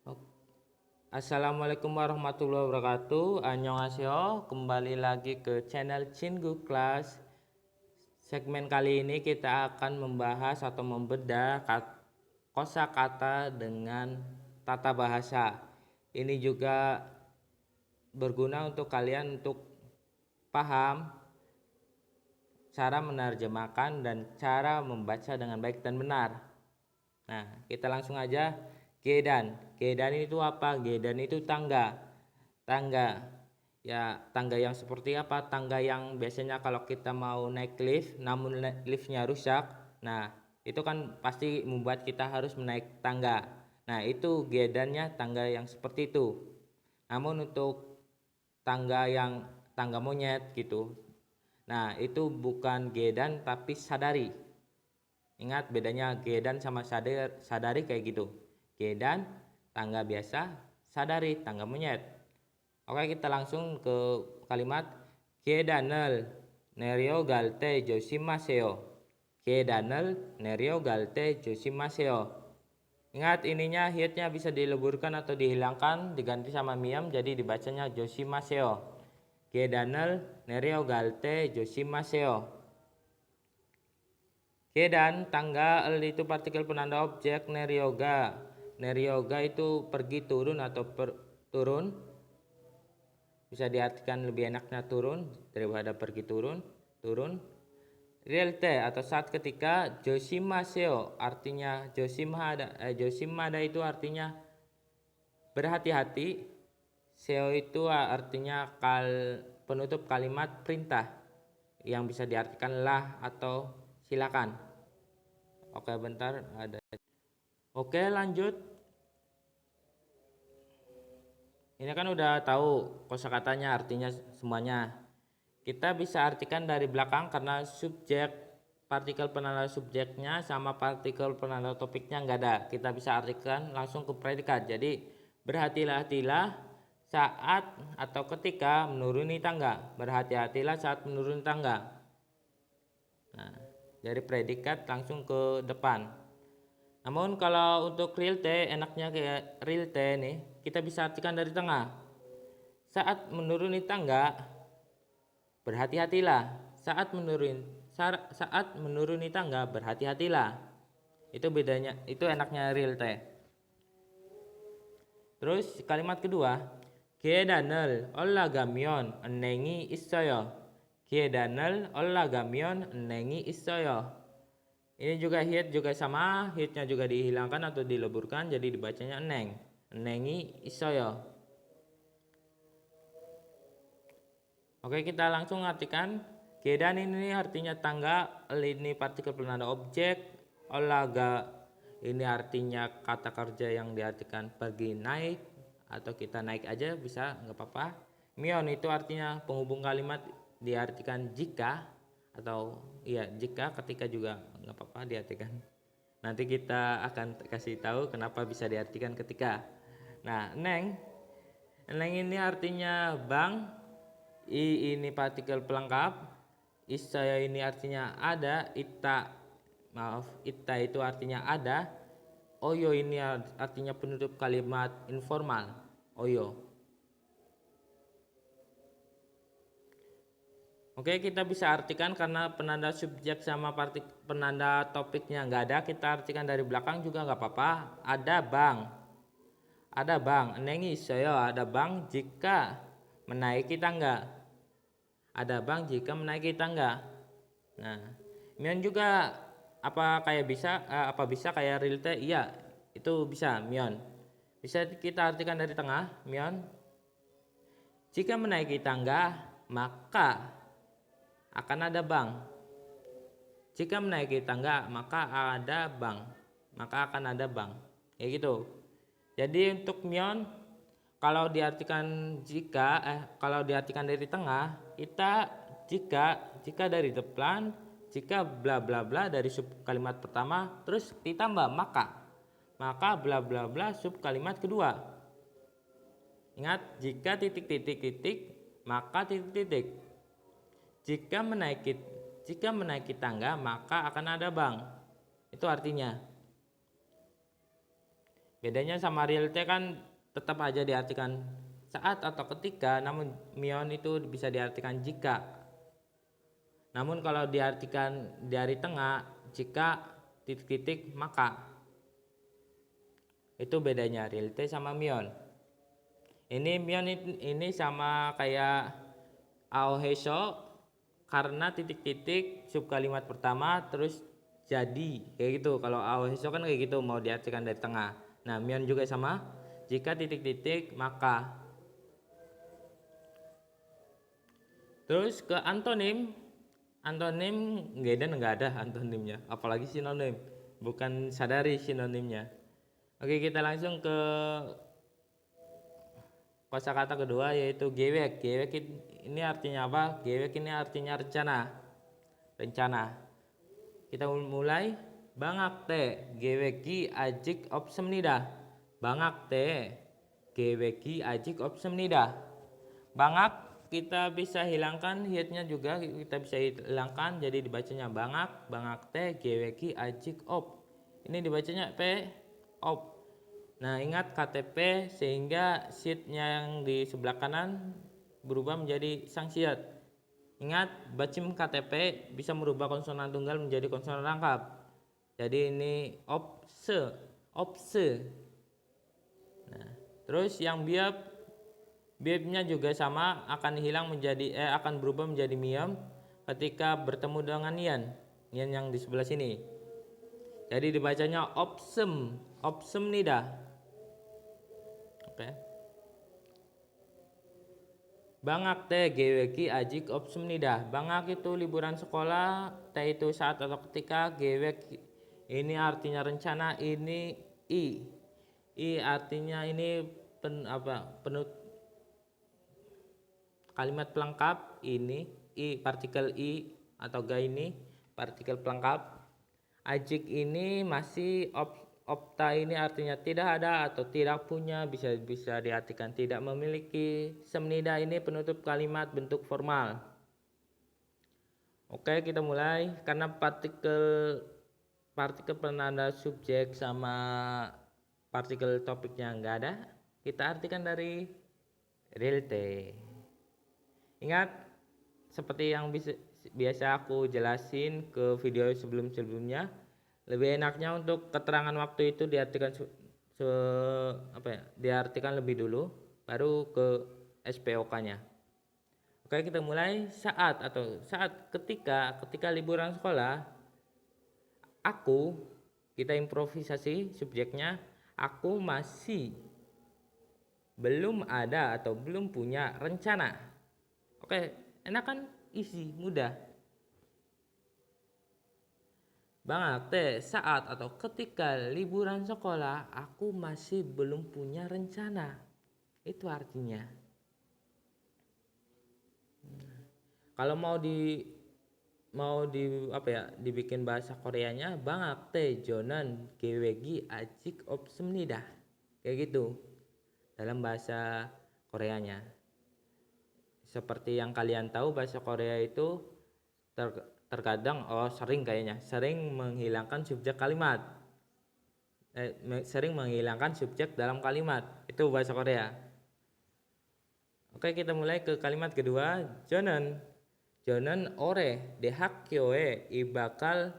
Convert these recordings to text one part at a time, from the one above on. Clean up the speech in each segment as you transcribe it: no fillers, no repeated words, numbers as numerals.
Ok, Assalamualaikum warahmatullahi wabarakatuh. Annyeonghaseyo. Kembali lagi ke channel Chingu Class. Segmen kali ini kita akan membahas atau membedah kosakata dengan tata bahasa. Ini juga berguna untuk kalian untuk paham cara menerjemahkan dan cara membaca dengan baik dan benar. Nah, kita langsung aja. Gedan. Gedan itu apa? Gedan itu tangga. Tangga. Ya, tangga yang seperti apa? Tangga yang biasanya kalau kita mau naik lift, namun liftnya rusak. Nah, itu kan pasti membuat kita harus menaik tangga. Nah, itu gedannya tangga yang seperti itu. Namun untuk tangga monyet gitu. Nah, itu bukan gedan tapi sadari. Ingat bedanya gedan sama sadari kayak gitu. Gedan tangga biasa, sadari tangga monyet. Oke, kita langsung ke kalimat Kedanel nerio galte joshimaseo. Kedanel nerio galte joshimaseo. Ingat ininya hitnya bisa dileburkan atau dihilangkan, diganti sama miam jadi dibacanya joshimaseo. Kedanel nerio galte joshimaseo. Kedan tangga itu partikel penanda objek neryoga. Neryoga itu pergi turun atau turun. Bisa diartikan lebih enaknya turun daripada pergi turun. Turun. Realte atau saat ketika. Joshimaseo artinya joshimada itu artinya berhati-hati. Seo itu artinya penutup kalimat perintah yang bisa diartikan lah atau silakan. Oke, bentar ada. Oke, lanjut. Ini kan udah tahu kosakatanya, artinya semuanya. Kita bisa artikan dari belakang karena subjek, partikel penanda subjeknya sama partikel penanda topiknya nggak ada. Kita bisa artikan langsung ke predikat. Jadi berhati-hatilah saat atau ketika menuruni tangga. Berhati-hatilah saat menuruni tangga. Nah, dari predikat langsung ke depan. Namun kalau untuk real T, enaknya kayak real T nih, kita bisa artikan dari tengah. Saat menuruni tangga, berhati-hatilah. Saat menuruni tangga, berhati-hatilah. Itu bedanya, itu enaknya real T. Terus kalimat kedua, 계단을 올라가면 은행이 있어요. 계단을 올라가면 은행이 있어요. Ini juga hit juga sama, hitnya juga dihilangkan atau dileburkan jadi dibacanya eneng. Enengi isoyo. Oke, kita langsung artikan. Kedan ini artinya tangga, ini partikel penanda objek, olaga ini artinya kata kerja yang diartikan pergi naik atau kita naik aja bisa nggak apa-apa. Mion itu artinya penghubung kalimat diartikan jika atau iya jika, ketika juga nggak apa-apa diartikan. Nanti kita akan kasih tahu kenapa bisa diartikan ketika. Nah, neng ini artinya bank, i ini partikel pelengkap, isaya ini artinya ada, ita itu artinya ada, oyo ini artinya penutup kalimat informal, oyo. Oke, kita bisa artikan karena penanda subjek sama penanda topiknya nggak ada, kita artikan dari belakang juga nggak apa-apa. Ada bank, nengi saya ada bank jika menaiki tangga. Ada bank jika menaiki tangga. Nah, mion juga apa bisa kayak realte? Iya, itu bisa mion. Bisa kita artikan dari tengah, mion. Jika menaiki tangga, maka akan ada bank. Jika menaiki tangga, maka akan ada bank. Ya gitu. Jadi untuk mion kalau diartikan kalau diartikan dari tengah, kita jika dari depan, jika bla bla bla dari sub kalimat pertama, terus ditambah maka bla bla bla sub kalimat kedua. Ingat, jika titik titik titik maka titik titik. Jika menaiki tangga maka akan ada bank. Itu artinya. Bedanya sama real T kan tetap aja diartikan saat atau ketika, namun mion itu bisa diartikan jika. Namun kalau diartikan dari tengah, jika titik-titik maka. Itu bedanya real T sama mion. Ini mion ini sama kayak aoheso karena titik-titik sub kalimat pertama terus jadi kayak gitu. Kalau aoheso kan kayak gitu mau diartikan dari tengah. Nah, mion juga sama, jika titik-titik maka. Terus ke antonim. Antonim nggak ada antonimnya, apalagi sinonim. Bukan sadari sinonimnya. Oke, kita langsung ke kosakata kedua yaitu gewek. Gewek ini artinya apa? Gewek ini artinya rencana. Rencana. Kita mulai. Bangak te geweki ajik opsemnida. Bangak te geweki ajik opsemnida. Bangak kita bisa hilangkan hiatnya juga kita bisa hilangkan jadi dibacanya bangak. Bangak te geweki ajik op. Ini dibacanya p op. Nah, ingat KTP sehingga sheetnya yang di sebelah kanan berubah menjadi sang sheet. Ingat, bacim KTP bisa merubah konsonan tunggal menjadi konsonan rangkap. Jadi ini opse, opse. Nah, terus yang biapnya juga sama, akan hilang menjadi akan berubah menjadi miam ketika bertemu dengan nian yang di sebelah sini. Jadi dibacanya opsem, opsem nida. Oke. Bangak te geweki ajik opsem nida. Bangak itu liburan sekolah, te itu saat atau ketika, gewek ini artinya rencana, ini i. I artinya ini kalimat pelengkap ini i partikel i atau ga ini partikel pelengkap. Ajik ini masih opta ini artinya tidak ada atau tidak punya, bisa diartikan tidak memiliki. Semnida ini penutup kalimat bentuk formal. Oke, kita mulai. Karena partikel penanda subjek sama partikel topiknya enggak ada, kita artikan dari real T. Ingat, seperti yang biasa aku jelasin ke video sebelumnya, lebih enaknya untuk keterangan waktu itu diartikan diartikan lebih dulu baru ke SPOK-nya. Oke, kita mulai. Saat ketika liburan sekolah, kita improvisasi subjeknya, aku masih belum ada atau belum punya rencana. Oke, enak kan? Easy, mudah. Bangak te saat atau ketika liburan sekolah, aku masih belum punya rencana. Itu artinya. Kalau dibikin bahasa Koreanya, bangak te jonan gewegi ajik opsemnida, kayak gitu dalam bahasa Koreanya. Seperti yang kalian tahu, bahasa Korea itu terkadang sering menghilangkan subjek kalimat, sering menghilangkan subjek dalam kalimat. Itu bahasa Korea. Oke, kita mulai ke kalimat kedua. Jonan ore dehakyoe ibakal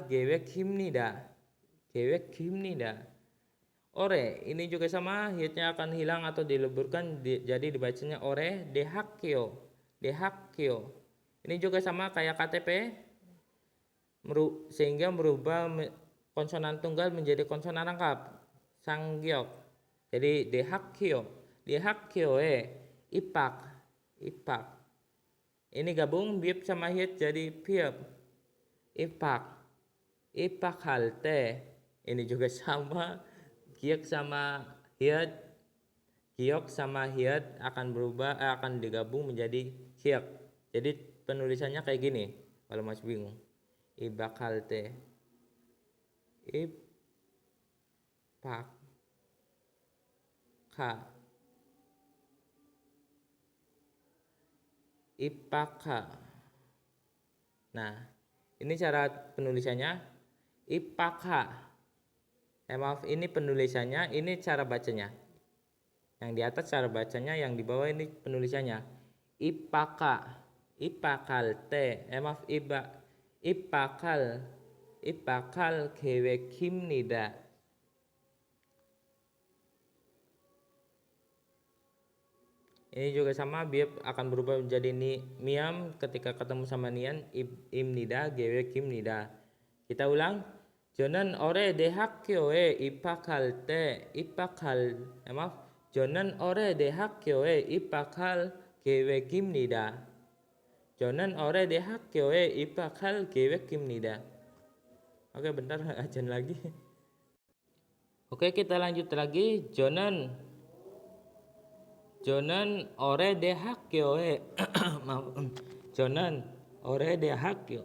gewek himnida. Ore ini juga sama, hiatnya akan hilang atau dileburkan jadi dibacanya ore dehakyo. Ini juga sama kayak KTP, sehingga merubah konsonan tunggal menjadi konsonan rangkap, sanggyok. Jadi dehakyo ipak. Ini gabung biap sama hiat jadi piap, ipak halte. Ini juga sama, giok sama hiat akan akan digabung menjadi hiak. Jadi penulisannya kayak gini kalau masih bingung. Ibak halte, ipak ka, ipaka. Nah, ini cara penulisannya ipaka. Maaf, ini penulisannya, ini cara bacanya. Yang di atas cara bacanya, yang di bawah ini penulisannya. Ipaka, ipakal te, maaf, ipakal 계획입니다. Ini juga sama, biar akan berubah menjadi miam ketika ketemu sama nian, imnida, 계획입니다. Kita ulang. 저는 올해 대학교에 입학할 때 마af. 저는 올해 대학교에 입학할 계획입니다. 저는 올해 대학교에 입학할 계획입니다. Oke, bentar ajan lagi. Oke, kita lanjut lagi. 저는 올해 대학교에 maaf. 저는 올해 대학교.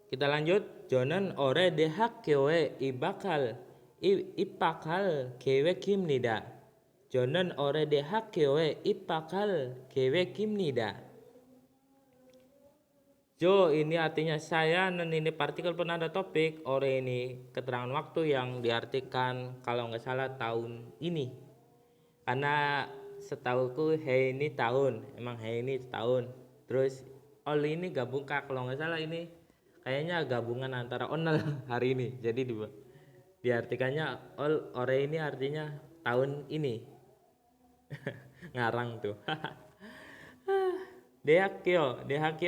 Kita lanjut. 저는 올해 대학교에 입학할 계획입니다. 저는 올해 대학교에 입학할 계획입니다. Jo ini artinya saya, dan ini partikel penanda topik. Ore ini keterangan waktu yang diartikan kalau nggak salah tahun ini. Karena setauku he ini tahun, emang he ini tahun. Terus ol ini gabung kalau nggak salah ini kayaknya gabungan antara onel hari ini. Jadi diartikannya ore ini artinya tahun ini. Ngarang tuh. Dehakyo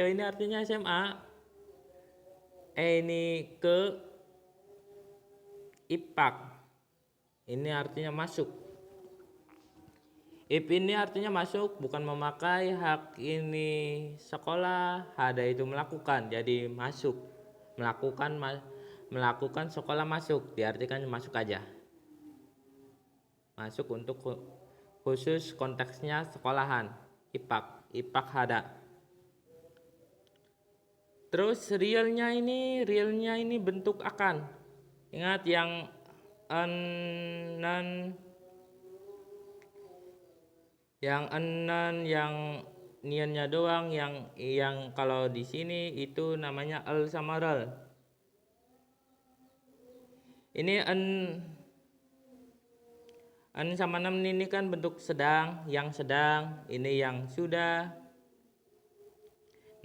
ini artinya SMA. Ini ke ipak. Ini artinya masuk. Ip ini artinya masuk, bukan memakai. Hak ini sekolah, hada itu melakukan. Jadi masuk, melakukan sekolah masuk, diartikan masuk aja. Masuk untuk khusus konteksnya sekolahan, ipak hada. Terus realnya ini bentuk akan. Ingat yang enan, yang niannya doang, yang kalau di sini itu namanya al sama ral. Ini an sama nam ini kan bentuk sedang, yang sedang, ini yang sudah,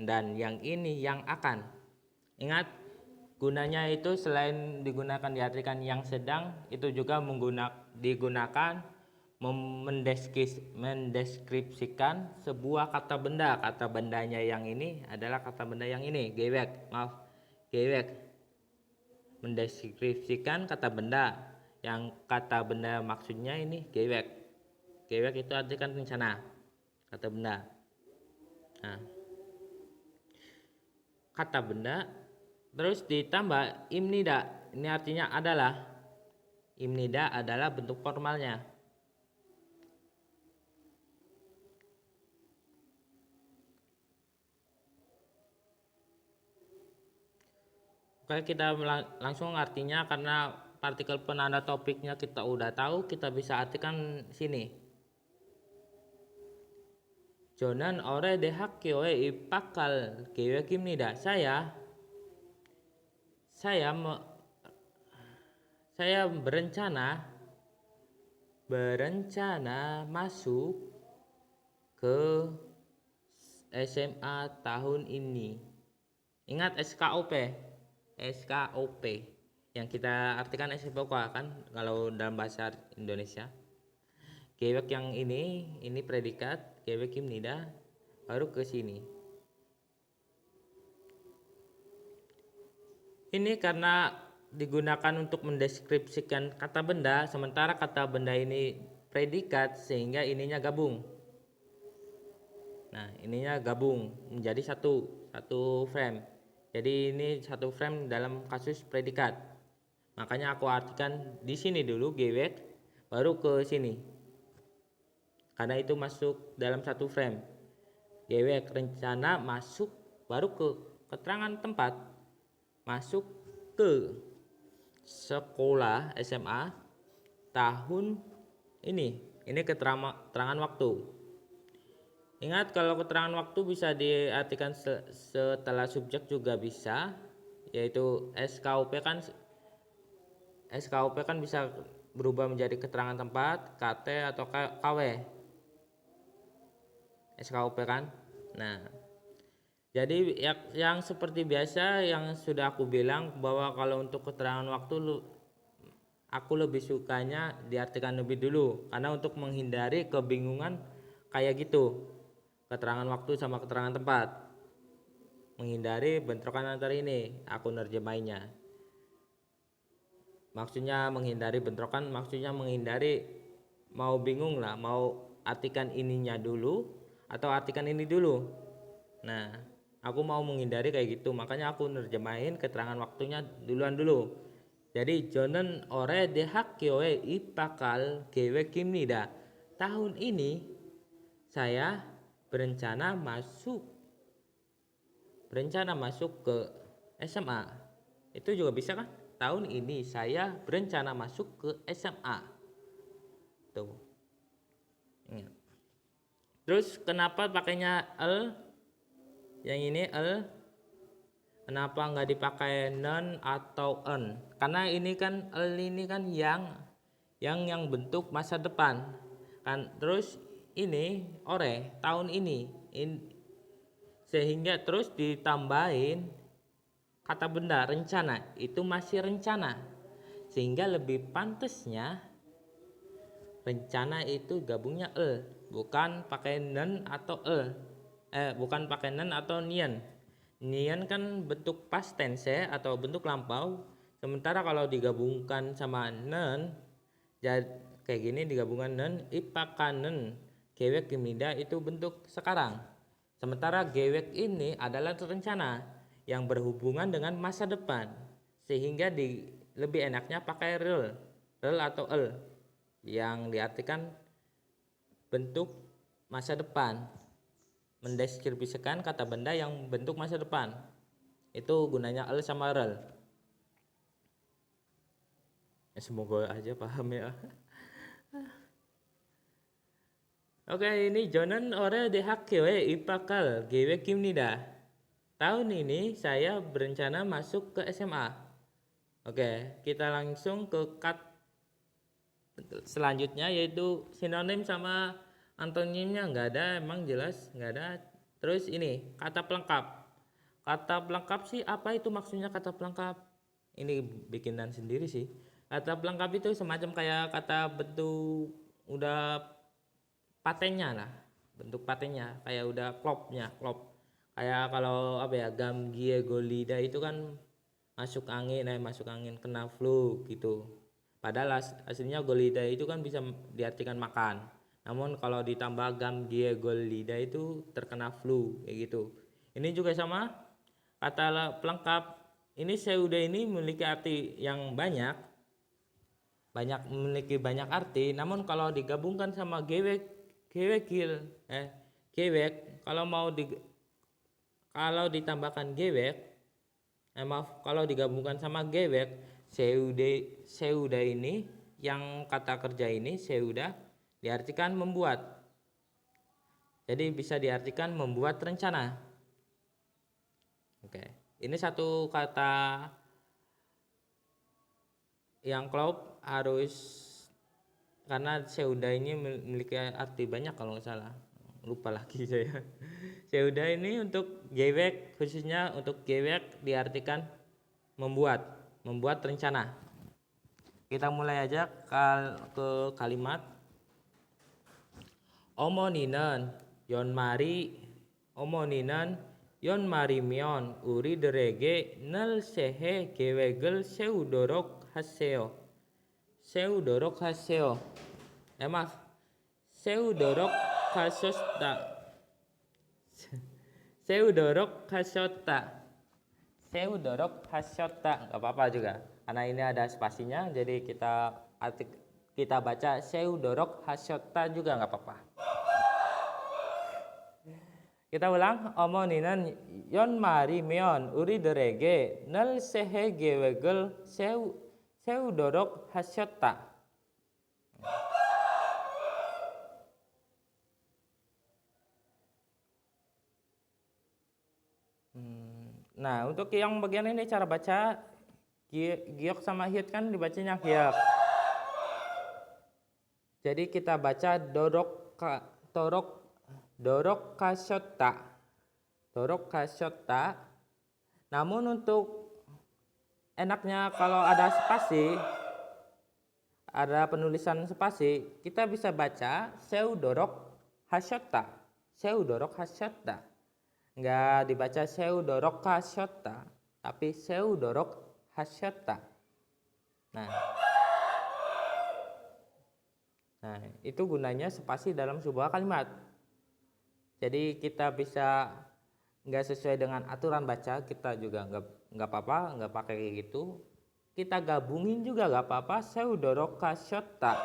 dan yang ini yang akan. Ingat, gunanya itu selain digunakan diartikan yang sedang, itu juga digunakan mendeskripsikan sebuah kata benda. Kata bendanya yang ini adalah kata benda yang ini, gewek. Mendeskripsikan kata benda. Yang kata benda maksudnya ini gewek. Gewek itu artikan rencana, kata benda. Nah, kata benda terus ditambah imnida. Ini artinya adalah. Imnida adalah bentuk formalnya. Oke, kita langsung artinya, karena partikel penanda topiknya kita udah tahu, kita bisa artikan sini. 저는 올해 대학교에 입학할 계획입니다. Saya berencana masuk ke SMA tahun ini. Ingat SKOP yang kita artikan SKOP kan kalau dalam bahasa Indonesia. Gewek yang ini predikat, 계획입니다. Baru ke sini. Ini karena digunakan untuk mendeskripsikan kata benda, sementara kata benda ini predikat, sehingga ininya gabung. Nah, ininya gabung menjadi satu frame. Jadi ini satu frame dalam kasus predikat. Makanya aku artikan di sini dulu gewek, baru ke sini. Karena itu masuk dalam satu frame. Gewek rencana masuk, baru ke keterangan tempat. Masuk ke sekolah SMA tahun ini. Ini keterangan waktu. Ingat, kalau keterangan waktu bisa diartikan setelah subjek juga bisa, yaitu SKOP kan SKUP kan bisa berubah menjadi keterangan tempat, KT atau KW. SKUP kan. Nah, jadi yang seperti biasa yang sudah aku bilang bahwa kalau untuk keterangan waktu aku lebih sukanya diartikan lebih dulu karena untuk menghindari kebingungan kayak gitu. Keterangan waktu sama keterangan tempat. Menghindari bentrokan antara ini, aku nerjemahinnya. Maksudnya menghindari bentrokan, maksudnya menghindari mau bingung lah, mau artikan ininya dulu atau artikan ini dulu. Nah, aku mau menghindari kayak gitu, makanya aku nerjemahin keterangan waktunya duluan dulu. Jadi jonen ore dehakyoe ipakal gewe kimnida. Tahun ini saya berencana masuk ke SMA. Itu juga bisa kan? Tahun ini saya berencana masuk ke SMA. Tuh. Ingat. Terus kenapa pakainya el? Yang ini el. Kenapa nggak dipakai non atau en? Karena ini kan el ini kan yang bentuk masa depan. Kan terus ini ore tahun ini. Sehingga terus ditambahin kata benda rencana, itu masih rencana, sehingga lebih pantasnya rencana itu gabungnya bukan pakai nen atau bukan pakai nen atau nian. Nian kan bentuk past tense atau bentuk lampau, sementara kalau digabungkan sama nen jadi kayak gini, digabungkan nen ipakanen gewek gemida itu bentuk sekarang, sementara gewek ini adalah rencana yang berhubungan dengan masa depan, sehingga lebih enaknya pakai rel atau yang diartikan bentuk masa depan, mendeskripsikan kata benda yang bentuk masa depan. Itu gunanya sama rel. Semoga aja paham ya. Oke, ini Jonan ore dehakyoe ipakal gewe kimnida. Tahun ini saya berencana masuk ke SMA. Oke, kita langsung ke cut selanjutnya, yaitu sinonim sama antonimnya nggak ada, emang jelas nggak ada. Terus ini kata pelengkap. Kata pelengkap sih apa itu maksudnya kata pelengkap? Ini bikinan sendiri sih. Kata pelengkap itu semacam kayak kata bentuk udah patennya lah, bentuk patennya kayak udah klop. Kayak kalau apa ya, gamgie golida itu kan masuk angin kena flu gitu. Padahal aslinya golida itu kan bisa diartikan makan. Namun kalau ditambah gamgie golida itu terkena flu kayak gitu. Ini juga sama kata pelengkap. Ini seuda ini memiliki arti yang memiliki banyak arti. Namun kalau digabungkan sama gewek kalau ditambahkan kalau digabungkan sama gewek, seuda ini yang kata kerja ini seuda diartikan membuat. Jadi bisa diartikan membuat rencana. Oke, ini satu kata yang klop harus, karena seuda ini memiliki arti banyak kalau nggak salah, lupa lagi saya. Seuda ini untuk gewek, khususnya untuk gewek diartikan membuat rencana. Kita mulai aja ke kalimat. Omoninan yon mari mion uri derege nel sehe gewegel seudorok haseo. Seudorok hasosta. Seudorok hasyota, nggak apa-apa juga karena ini ada spasinya, jadi kita baca seudorok hasyota juga nggak apa-apa. Kita ulang. Omoninan yon mari mion uri derege nel sehe gewegel seudorok hasyota. Nah, untuk yang bagian ini cara baca Giok sama hiut kan dibacanya hiok. Jadi kita baca dorok kasyota. Namun untuk enaknya kalau ada spasi, ada penulisan spasi, kita bisa baca seudorok hasyota. Enggak dibaca seudorok kasyota, tapi seudorok hasyota. Nah, itu gunanya spasi dalam sebuah kalimat. Jadi kita bisa nggak sesuai dengan aturan baca, kita juga nggak apa-apa, nggak pakai kayak gitu. Kita gabungin juga nggak apa-apa, seudorok kasyota.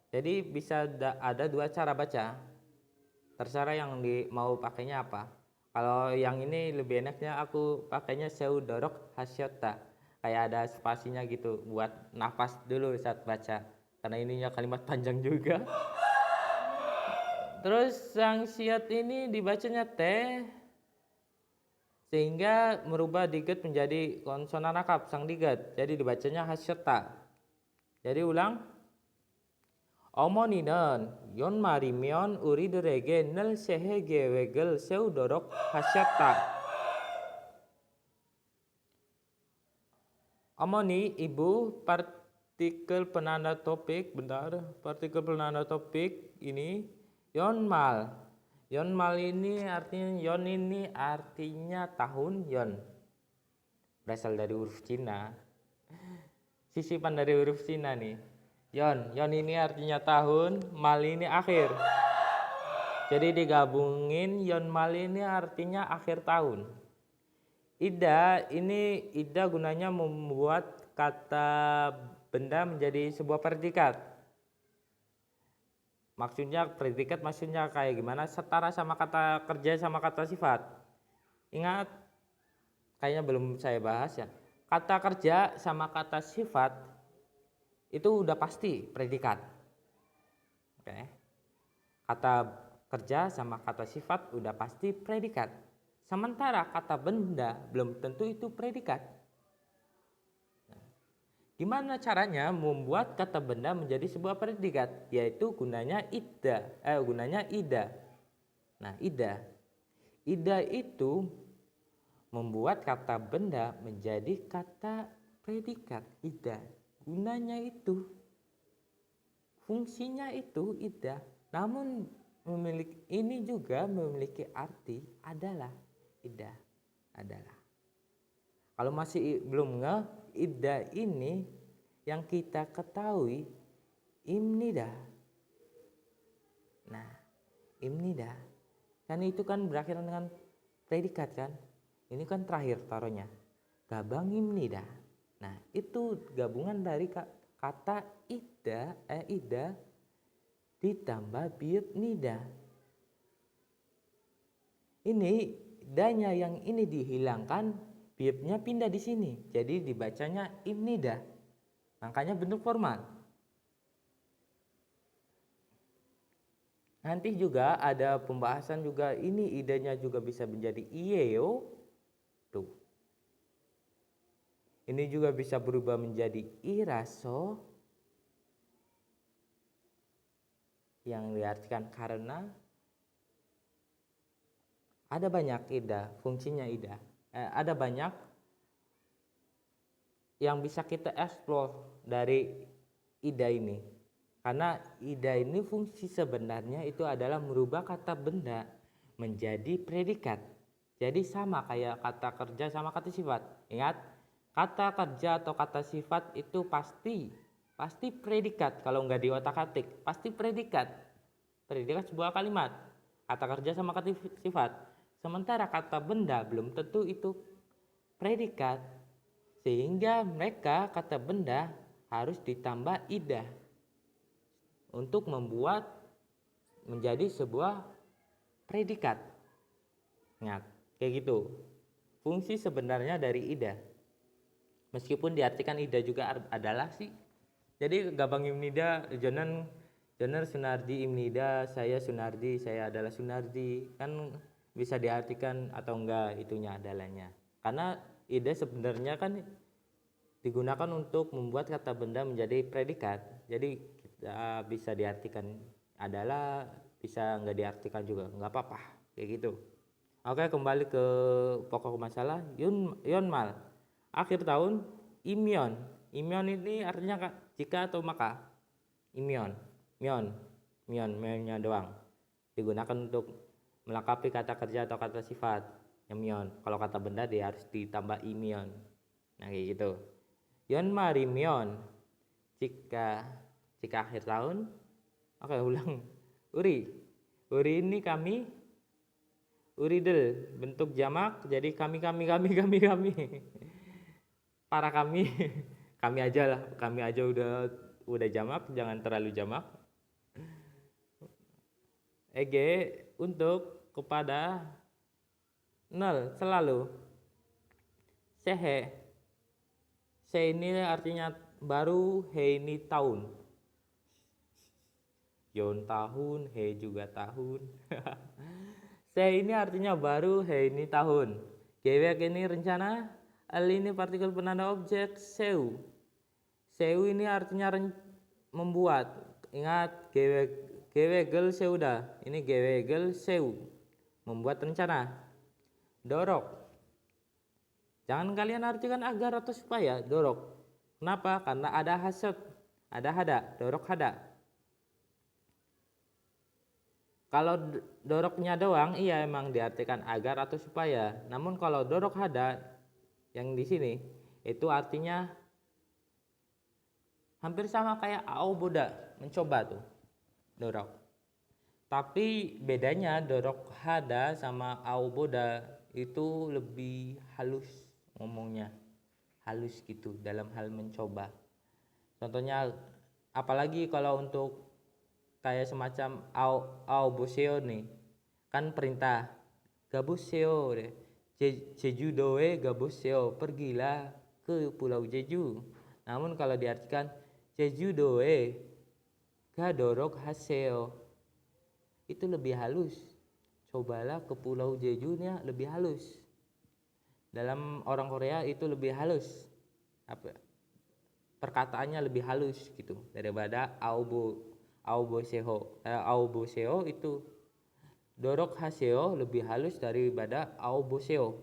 Jadi bisa ada dua cara baca. Terserah yang mau pakainya apa. Kalau yang ini lebih enaknya aku pakainya seudorok hasyota. Kayak ada spasinya gitu buat nafas dulu saat baca. Karena ininya kalimat panjang juga. Terus sang syot ini dibacanya T, sehingga merubah diget menjadi konsonan akap sang diget. Jadi dibacanya hasyota. Jadi ulang. 어머니는 연말이면 우리들에게 늘 새해 계획을 세우도록 하셨다. 어머니, ibu, partikel penanda topik, partikel penanda topik ini 연말. 연말 ini artinya tahun, yon. Berasal dari huruf Cina. Sisipan dari huruf Cina nih. Yon ini artinya tahun, mal ini akhir. Jadi digabungin yon mal ini artinya akhir tahun. Ida gunanya membuat kata benda menjadi sebuah predikat. Maksudnya kayak gimana? Setara sama kata kerja sama kata sifat. Ingat, kayaknya belum saya bahas ya. Kata kerja sama kata sifat itu udah pasti predikat. Oke. Kata kerja sama kata sifat udah pasti predikat. Sementara kata benda belum tentu itu predikat. Nah, gimana caranya membuat kata benda menjadi sebuah predikat? Yaitu gunanya ida. Nah, ida itu membuat kata benda menjadi kata predikat. Ida. Gunanya itu, fungsinya itu ida. Namun ini juga memiliki arti adalah. Ida adalah. Kalau masih belum nge, ida ini yang kita ketahui imnida. Nah, imnida kan itu kan berakhir dengan predikat kan. Ini kan terakhir taruhnya. Gabang imnida. Nah, itu gabungan dari kata ida ditambah biut nida. Ini idanya yang ini dihilangkan, biutnya pindah di sini. Jadi dibacanya imnida. Makanya bentuk formal. Nanti juga ada pembahasan juga ini idanya juga bisa menjadi ieo. Tuh. Ini juga bisa berubah menjadi iraso yang diartikan karena. Ada banyak ida, fungsinya ida. Ada banyak yang bisa kita eksplor dari ida ini. Karena ida ini fungsi sebenarnya itu adalah merubah kata benda menjadi predikat. Jadi sama kayak kata kerja sama kata sifat. Ingat, kata kerja atau kata sifat itu pasti predikat. Kalau nggak diotak-atik, pasti predikat sebuah kalimat. Kata kerja sama kata sifat. Sementara kata benda belum tentu itu predikat. Sehingga mereka kata benda harus ditambah ida untuk membuat menjadi sebuah predikat. Ingat, kayak gitu. Fungsi sebenarnya dari ida. Meskipun diartikan ida juga adalah sih. Jadi gabang imnida, Jonan Sunardi imnida, saya Sunardi, saya adalah Sunardi. Kan bisa diartikan atau enggak itunya adalahnya. Karena ide sebenarnya kan digunakan untuk membuat kata benda menjadi predikat. Jadi kita bisa diartikan adalah, bisa nggak diartikan juga, nggak apa-apa kayak gitu. Oke, kembali ke pokok masalah. Yonmal, akhir tahun. Imyon, imyon ini artinya jika atau maka. Imyon, myon, mionnya doang digunakan untuk melengkapi kata kerja atau kata sifat yang myon. Kalau kata benda dia harus ditambah imyon. Nah kayak gitu. Yonmari myon, jika akhir tahun. Oke, ulang. Uri ini kami. Uridel, bentuk jamak, jadi kami. Para kami. Kami aja lah, kami aja udah jamak, jangan terlalu jamak. Untuk kepada nol selalu. Sehe, se ini artinya baru, he ini tahun. Yon tahun, he juga tahun. Se ini artinya baru, he ini tahun. Gewek ini rencana, al ini partikel penanda objek, seu. Seu ini artinya membuat. Ingat, gewegel seuda. Ini gewegel seu, membuat rencana. Dorok, jangan kalian artikan agar atau supaya. Dorok, kenapa? Karena ada hasad, ada hada. Dorok hada. Kalau doroknya doang, iya emang diartikan agar atau supaya. Namun kalau dorok hada yang di sini itu artinya hampir sama kayak auboda, mencoba tuh. Dorok. Tapi bedanya dorok hada sama auboda itu lebih halus ngomongnya. Halus gitu dalam hal mencoba. Contohnya apalagi kalau untuk kayak semacam au boseo nih, kan perintah gabuseo deh, Jeju doe gabuseo, pergilah ke pulau Jeju. Namun kalau diartikan Jeju doe gadorok haseo, itu lebih halus. Cobalah ke pulau Jejunya, lebih halus. Dalam orang Korea itu lebih halus, perkataannya lebih halus gitu daripada auboseo itu. Dorok haseo lebih halus daripada auboseo.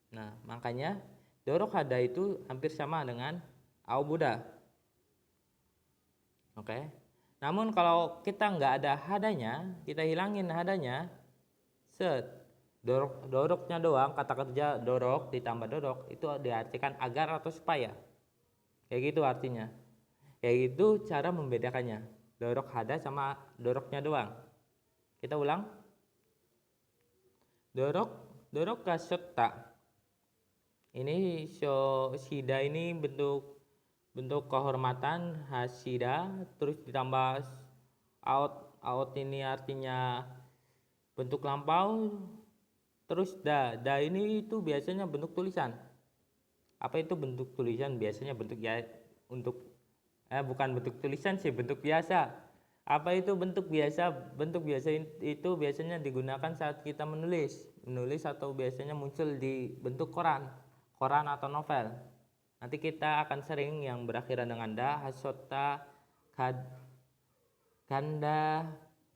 Nah makanya dorok hada itu hampir sama dengan auboda. Oke. Namun kalau kita nggak ada hadanya, kita hilangin hadanya, doroknya doang, kata kerja dorok ditambah dorok itu diartikan agar atau supaya. Kayak gitu artinya. Kayak gitu cara membedakannya. Dorok hada sama doroknya doang. Kita ulang. Dorok kasota. Ini shida ini bentuk kehormatan, hasida, terus ditambah out ini artinya bentuk lampau, terus da ini itu biasanya bentuk tulisan. Apa itu bentuk tulisan? Biasanya bentuk ya untuk bukan bentuk tulisan sih, bentuk biasa. Apa itu bentuk biasa? Bentuk biasa itu biasanya digunakan saat kita menulis atau biasanya muncul di bentuk koran atau novel. Nanti kita akan sering yang berakhiran dengan da, hasota, kanda,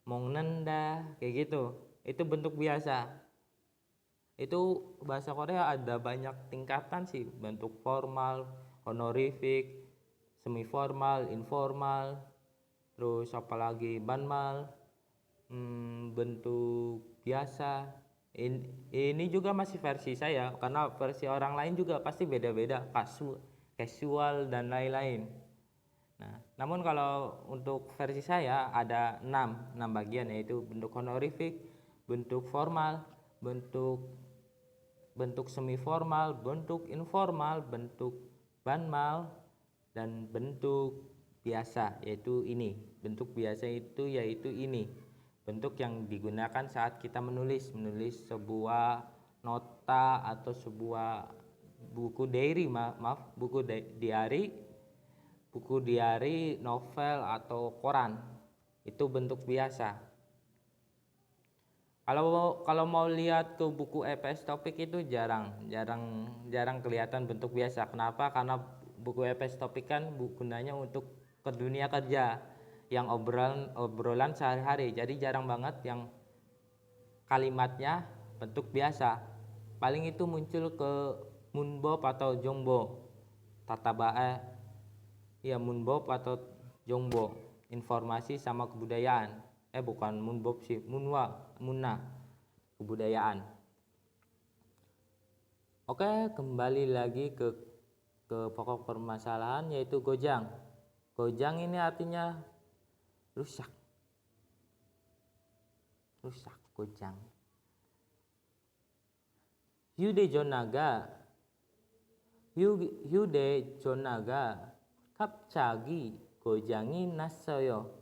mongnenda, kayak gitu. Itu bentuk biasa. Itu bahasa Korea ada banyak tingkatan sih, bentuk formal, honorific, semi formal, informal, terus apalagi banmal, bentuk biasa. Ini juga masih versi saya, karena versi orang lain juga pasti beda-beda, casual dan lain-lain. Nah, namun kalau untuk versi saya ada 6 bagian, yaitu bentuk honorific, bentuk formal, bentuk semi formal, bentuk informal, bentuk banmal, dan bentuk biasa, yaitu ini. Bentuk biasa itu yaitu ini, bentuk yang digunakan saat kita menulis sebuah nota atau sebuah buku diary, buku diary, novel atau koran. Itu bentuk biasa. Kalau mau lihat ke buku EPS topik itu jarang kelihatan bentuk biasa. Kenapa? Karena buku EPS topik kan gunanya untuk ke dunia kerja, yang obrolan sehari-hari. Jadi jarang banget yang kalimatnya bentuk biasa. Paling itu muncul ke Munbob atau Jongbo. Ya Munbob atau Jongbo. Informasi sama kebudayaan. Bukan Munbob sih, Munna kebudayaan. Oke, kembali lagi ke pokok permasalahan, yaitu gojang. Gojang ini artinya rusak, gojang. Yude jonaga 갑자기 고장이 났어요.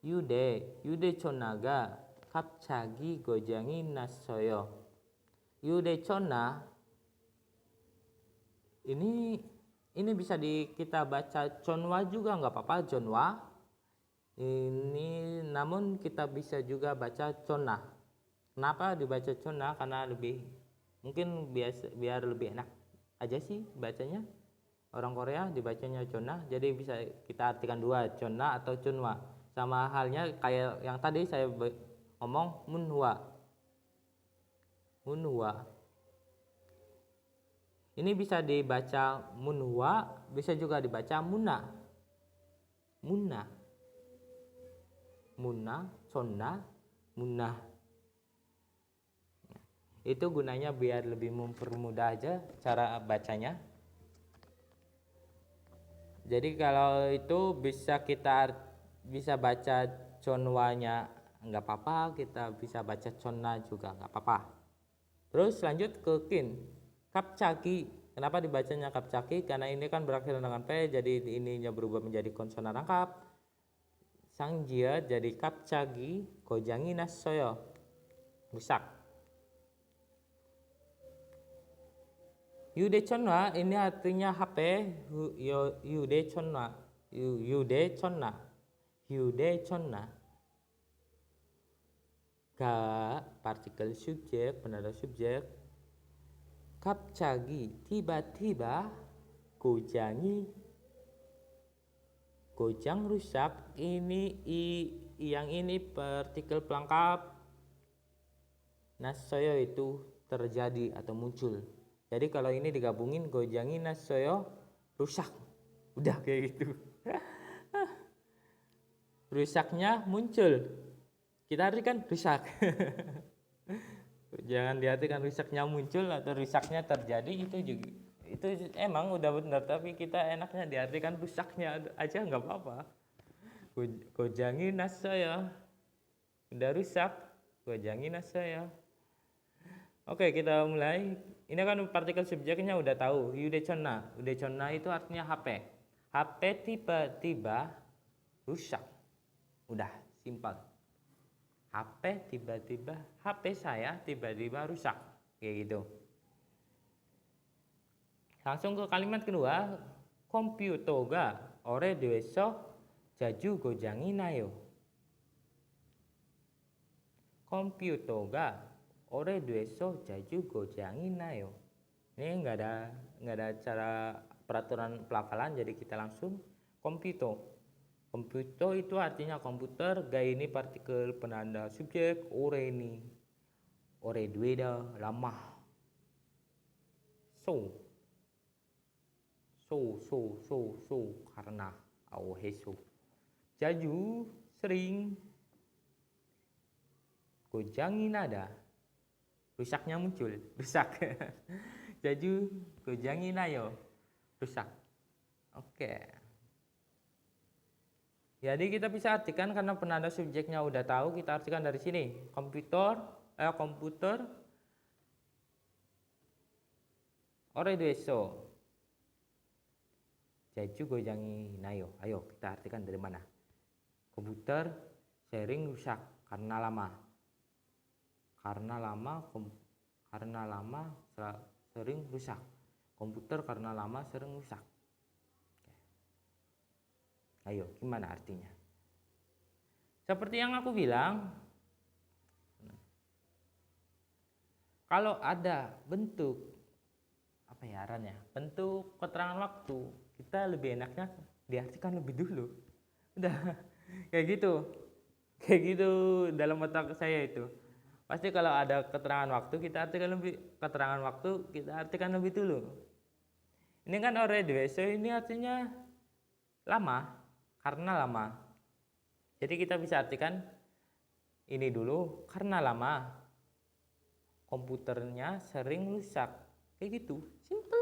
유대 전화가 갑자기 고장이 났어요. 유대 전화 ini bisa kita baca conwa juga nggak apa-apa, conwa. Ini namun kita bisa juga baca cona. Kenapa dibaca cona? Karena mungkin biar lebih enak aja sih bacanya. Orang Korea dibacanya cona, jadi bisa kita artikan dua, cona atau cunwa. Sama halnya kayak yang tadi saya ngomong munhwa. Ini bisa dibaca munhwa, bisa juga dibaca munna. Conna, munna. Itu gunanya biar lebih mempermudah aja cara bacanya. Jadi kalau itu bisa baca conwanya nggak apa-apa, kita bisa baca conna juga nggak apa-apa. Terus lanjut ke kin, kapcaki. Kenapa dibacanya kapcaki? Karena ini kan berakhir dengan p, jadi ininya berubah menjadi konsonan rangkap. Sangjia jadi kapcagi, gojangi nassoyo, rusak. Yude chonna ini artinya HP. Yude chonna. Ga partikel subjek, penanda subjek. Kapcagi tiba-tiba gojang rusak. Yang ini partikel pelengkap. Nassoyo itu terjadi atau muncul. Jadi kalau ini digabungin gojangi nassoyo rusak. Udah kayak gitu. Rusaknya muncul. Kita artikan rusak. Jangan diartikan rusaknya muncul atau rusaknya terjadi, itu emang udah benar, tapi kita enaknya diartikan rusaknya aja nggak apa-apa. Gojangi nassoyo. Udah rusak, gojangi nassoyo. Oke, kita mulai. Ini kan partikel subjeknya udah tahu. Udechonna itu artinya HP. HP tiba-tiba rusak. Udah, simpel. HP saya tiba-tiba rusak. Kayak gitu. Langsung ke kalimat kedua. Komputoga ore deso jaju gojangi nayo. Komputoga ore deso jaju gojangi nayo. Ini nggak ada cara peraturan pelafalan, jadi kita langsung komputo. Komputo itu artinya komputer, ga ini partikel penanda subjek, ore dueda lama. So karena heso. Jaju sering, gojangi nada. Rusaknya muncul, rusak. Jaju gojangi nayo, rusak. Oke. Jadi kita bisa artikan karena penanda subjeknya udah tahu, kita artikan dari sini. Komputer ore deso jaju gojangi nayo. Ayo kita artikan dari mana? Komputer sering rusak karena lama. Karena lama sering rusak. Komputer karena lama sering rusak. Ayo, gimana artinya? Seperti yang aku bilang, Kalau ada bentuk apa ya arannya, bentuk keterangan waktu, kita lebih enaknya diartikan lebih dulu. Udah kayak gitu. Kayak gitu dalam otak saya itu. Pasti kalau ada keterangan waktu kita artikan lebih dulu. Ini kan already, so ini artinya lama, karena lama. Jadi kita bisa artikan ini dulu karena lama komputernya sering rusak. Kayak gitu, simple.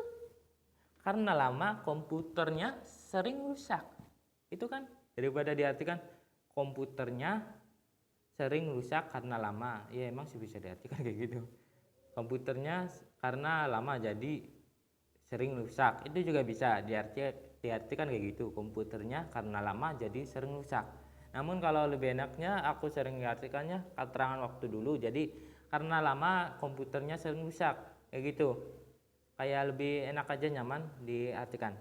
Karena lama komputernya sering rusak. Itu kan daripada diartikan komputernya sering rusak karena lama. Ya emang sih bisa diartikan kayak gitu. Komputernya karena lama jadi sering rusak. Itu juga bisa diartikan kayak gitu. Komputernya karena lama jadi sering rusak. Namun kalau lebih enaknya aku sering diartikannya keterangan waktu dulu. Jadi karena lama komputernya sering rusak. Kayak gitu. Kayak lebih enak aja, nyaman diartikan.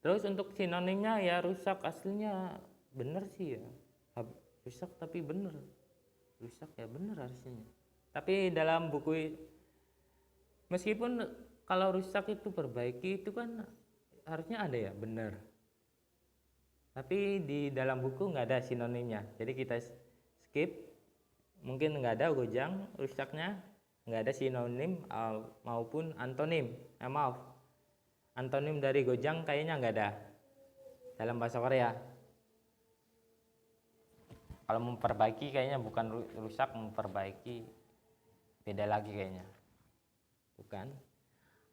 Terus untuk sinonimnya ya rusak aslinya bener sih ya. Rusak tapi bener. Rusak ya bener harusnya. Tapi dalam buku meskipun kalau rusak itu perbaiki itu kan harusnya ada ya bener. Tapi di dalam buku nggak ada sinonimnya. Jadi kita skip. Mungkin nggak ada Gojang rusaknya, nggak ada sinonim maupun antonim. Maaf, antonim dari Gojang kayaknya nggak ada dalam bahasa Korea. Kalau memperbaiki kayaknya bukan rusak, memperbaiki beda lagi kayaknya. Bukan.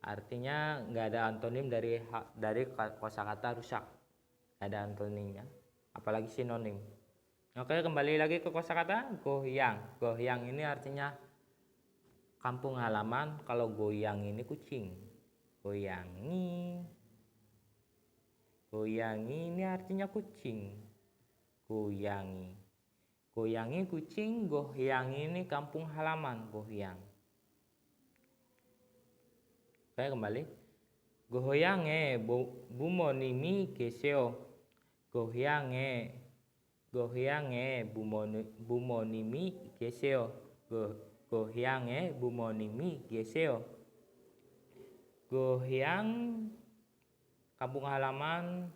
Artinya nggak ada antonim dari kosakata rusak. Nggak ada antonimnya. Apalagi sinonim. Oke, kembali lagi ke kosakata goyang. Goyang ini artinya kampung halaman. Kalau goyang ini kucing. Goyangi. Goyangi ini artinya kucing. Goyangi. Goyangi kucing, goyang ini kampung halaman, goyang. Oke, kembali. Goyange bumonimi geseo. Goyange bumonimi geseo. Goyange bumonimi geseo. Goyang kampung halaman.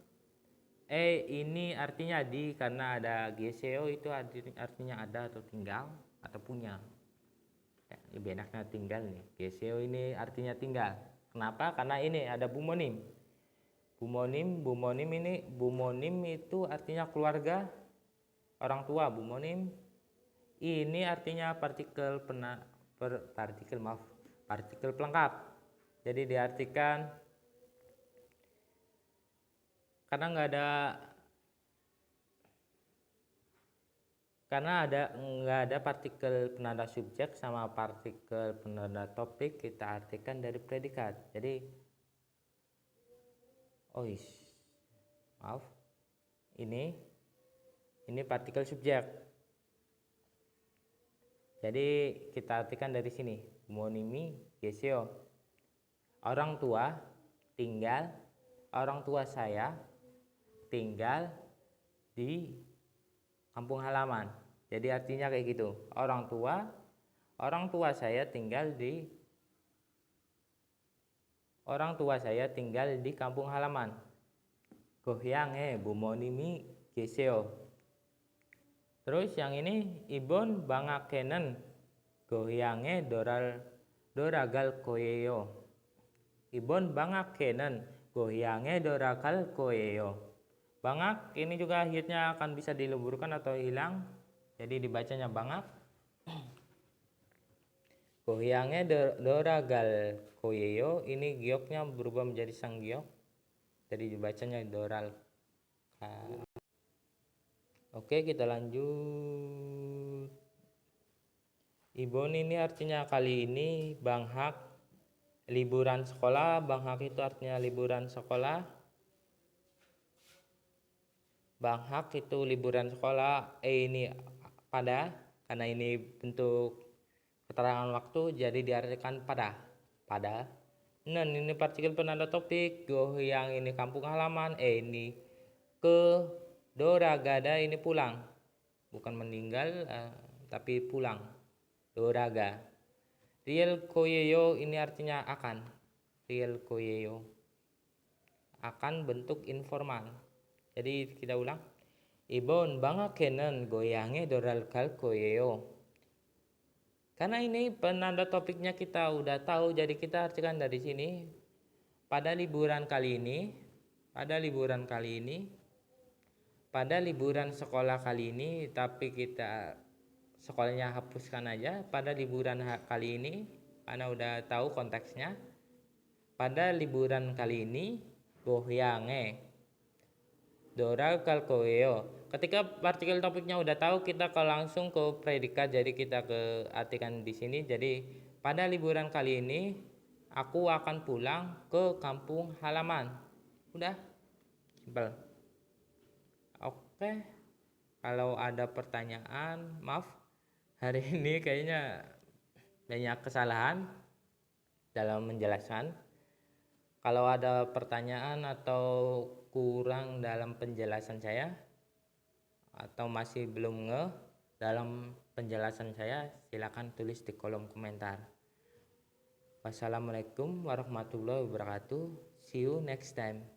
Ini artinya di, karena ada geseo itu artinya ada atau tinggal atau punya. Lebih enaknya tinggal nih. Geseo ini artinya tinggal. Kenapa? Karena ini ada bumonim. Bumonim itu artinya keluarga, orang tua. Bumonim ini artinya partikel pelengkap. Jadi diartikan karena nggak ada partikel penanda subjek sama partikel penanda topik, kita artikan dari predikat. Jadi ini partikel subjek. Jadi kita artikan dari sini, bumonimi geseo. Orang tua tinggal, orang tua saya tinggal di kampung halaman. Jadi artinya kayak gitu. Orang tua saya tinggal di kampung halaman. Goyange bumonimi geseo. Terus yang ini ibon bangakenen goyange doragal koyeyo. Ibon bangakenen goyange doragal koyeyo. Bangak ini juga akhirnya akan bisa dileburkan atau hilang. Jadi dibacanya bangak. Goyange doragal koyeyo, ini gioknya berubah menjadi sang giok. Jadi dibacanya doral. Oke, kita lanjut. Ibon ini artinya kali ini, banghak liburan sekolah. Banghak itu artinya liburan sekolah. Banghak itu liburan sekolah. Ini pada, karena ini bentuk keterangan waktu, jadi diartikan pada. Nen ini partikel penanda topik. Goyang ini kampung halaman. Ini ke doragada ini pulang. Bukan meninggal tapi pulang. doraga. Real koyeyo ini artinya akan. Real koyeyo. Akan bentuk informal. Jadi kita ulang. Ibon bangakenen goyange doral kal koyeyo. Karena ini penanda topiknya kita udah tahu, jadi kita artikan dari sini. Pada liburan kali liburan sekolah kali ini, tapi kita sekolahnya hapuskan aja. Pada liburan kali ini, karena udah tahu konteksnya. Pada liburan kali ini, goyange doral kal koyeyo. Ketika partikel topiknya udah tahu, kita langsung ke predikat. Jadi kita ke artikan di sini. Jadi pada liburan kali ini aku akan pulang ke kampung halaman. Udah, simpel. Oke. Kalau ada pertanyaan, maaf. Hari ini kayaknya banyak kesalahan dalam menjelaskan. Kalau ada pertanyaan atau kurang dalam penjelasan saya, atau masih belum ngeh dalam penjelasan saya, silakan tulis di kolom komentar. Wassalamualaikum warahmatullahi wabarakatuh. See you next time.